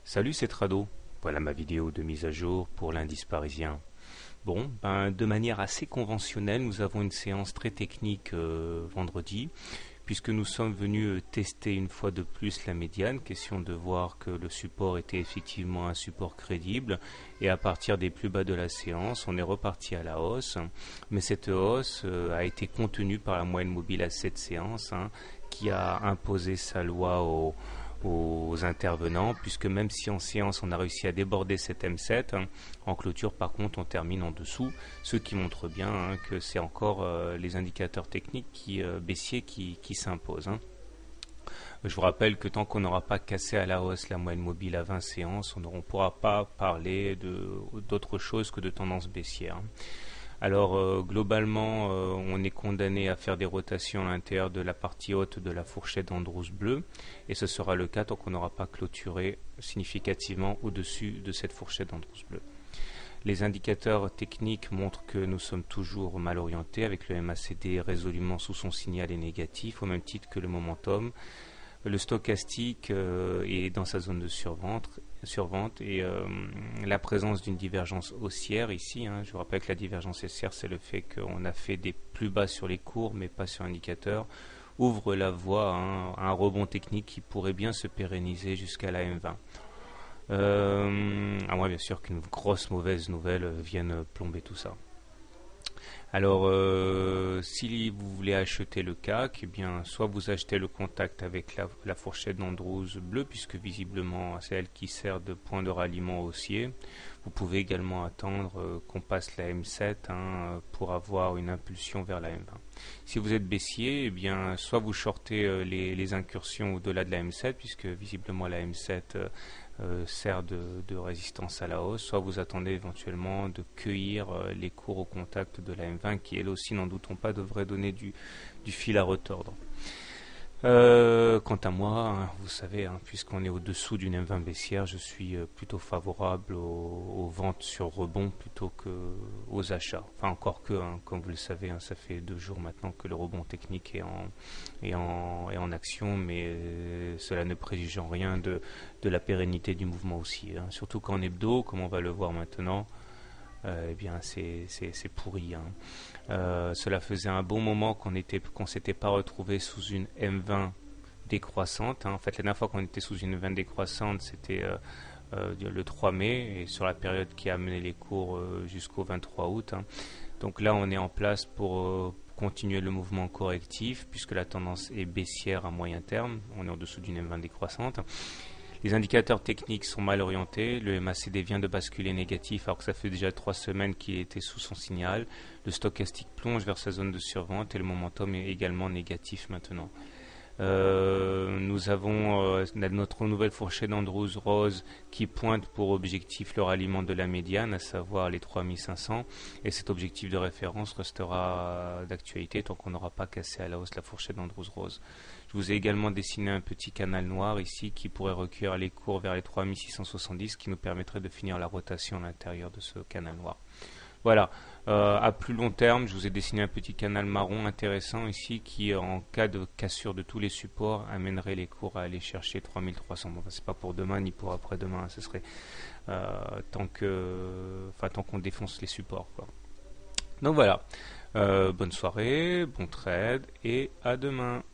Salut, c'est Trado. Voilà ma vidéo de mise à jour pour l'indice parisien. Bon, de manière assez conventionnelle, nous avons une séance très technique vendredi, puisque nous sommes venus tester une fois de plus la médiane, question de voir que le support était effectivement un support crédible, et à partir des plus bas de la séance, on est reparti à la hausse, mais cette hausse a été contenue par la moyenne mobile à cette séance, qui a imposé sa loi aux intervenants, puisque même si en séance on a réussi à déborder cet M7, en clôture par contre on termine en dessous, ce qui montre bien que c'est encore les indicateurs techniques baissiers qui s'imposent. Je vous rappelle que tant qu'on n'aura pas cassé à la hausse la moyenne mobile à 20 séances, on ne pourra pas parler d'autre chose que de tendance baissière. Alors globalement, on est condamné à faire des rotations à l'intérieur de la partie haute de la fourchette d'Andrews bleue, et ce sera le cas tant qu'on n'aura pas clôturé significativement au-dessus de cette fourchette d'Andrews bleue. Les indicateurs techniques montrent que nous sommes toujours mal orientés, avec le MACD résolument sous son signal et négatif, au même titre que le momentum. Le stochastique est dans sa zone de survente et la présence d'une divergence haussière ici, je vous rappelle que la divergence haussière, c'est le fait qu'on a fait des plus bas sur les cours mais pas sur l'indicateur, ouvre la voie à un rebond technique qui pourrait bien se pérenniser jusqu'à la M20. À moins bien sûr qu'une grosse mauvaise nouvelle vienne plomber tout ça. Alors, si vous voulez acheter le CAC, eh bien, soit vous achetez le contact avec la fourchette d'Andrews bleue, puisque visiblement c'est elle qui sert de point de ralliement haussier. Vous pouvez également attendre qu'on passe la M7 pour avoir une impulsion vers la M20. Si vous êtes baissier, eh bien, soit vous shortez les incursions au-delà de la M7, puisque visiblement la M7 sert de résistance à la hausse, soit vous attendez éventuellement de cueillir les cours au contact de la M20 qui elles aussi, n'en doutons pas, devraient donner du fil à retordre. Quant à moi, vous savez, puisqu'on est au-dessous d'une M20 baissière, je suis plutôt favorable aux ventes sur rebond plutôt qu'aux achats. Enfin, encore que, comme vous le savez, ça fait 2 jours maintenant que le rebond technique est en action, mais cela ne préjuge en rien de la pérennité du mouvement haussier. Surtout qu'en hebdo, comme on va le voir maintenant, eh bien c'est pourri. Cela faisait un bon moment qu'on s'était pas retrouvé sous une M20 décroissante. En fait, la dernière fois qu'on était sous une M20 décroissante, c'était le 3 mai, et sur la période qui a amené les cours jusqu'au 23 août. Donc là, on est en place pour continuer le mouvement correctif, puisque la tendance est baissière à moyen terme. On est en dessous d'une M20 décroissante. Les indicateurs techniques sont mal orientés, le MACD vient de basculer négatif alors que ça fait déjà 3 semaines qu'il était sous son signal, le stochastique plonge vers sa zone de survente et le momentum est également négatif maintenant. Nous avons notre nouvelle fourchette d'Andrews rose qui pointe pour objectif le ralliement de la médiane, à savoir les 3500, et cet objectif de référence restera d'actualité tant qu'on n'aura pas cassé à la hausse la fourchette d'Andrews rose. Je vous ai également dessiné un petit canal noir ici qui pourrait recueillir les cours vers les 3670, qui nous permettrait de finir la rotation à l'intérieur de ce canal noir. Voilà, à plus long terme, je vous ai dessiné un petit canal marron intéressant ici qui, en cas de cassure de tous les supports, amènerait les cours à aller chercher 3300. Bon, c'est pas pour demain ni pour après-demain, ce serait tant qu'on défonce les supports, quoi. Donc voilà, bonne soirée, bon trade et à demain.